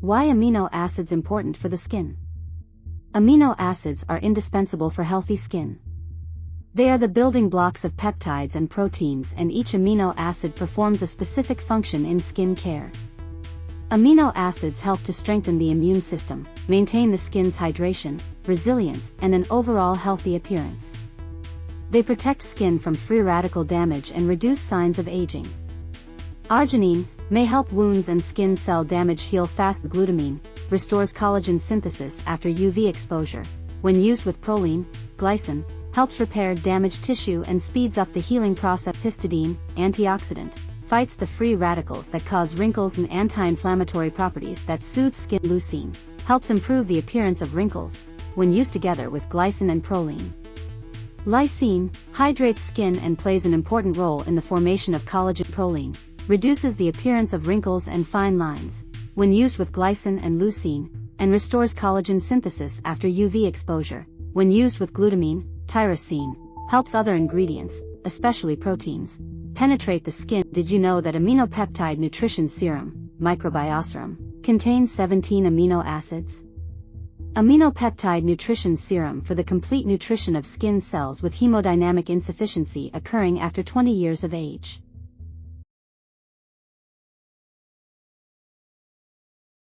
Why amino acids important for the skin? Amino acids are indispensable for healthy skin. They are the building blocks of peptides and proteins, and each amino acid performs a specific function in skin care. Amino acids help to strengthen the immune system, maintain the skin's hydration, resilience, and an overall healthy appearance. They protect skin from free radical damage and reduce signs of aging. Arginine may help wounds and skin cell damage heal fast. Glutamine restores collagen synthesis after UV exposure. When used with proline, Glycine helps repair damaged tissue and speeds up the healing process. Histidine, antioxidant, fights the free radicals that cause wrinkles and anti-inflammatory properties that soothe skin. Leucine helps improve the appearance of wrinkles when used together with Glycine and proline. Lysine hydrates skin and plays an important role in the formation of collagen. Proline reduces the appearance of wrinkles and fine lines when used with Glycine and Leucine, and restores collagen synthesis after UV exposure. When used with glutamine, tyrosine helps other ingredients, especially proteins, penetrate the skin. Did you know that aminopeptide nutrition serum, microbioserum, contains 17 amino acids? Aminopeptide nutrition serum for the complete nutrition of skin cells with hemodynamic insufficiency occurring after 20 years of age.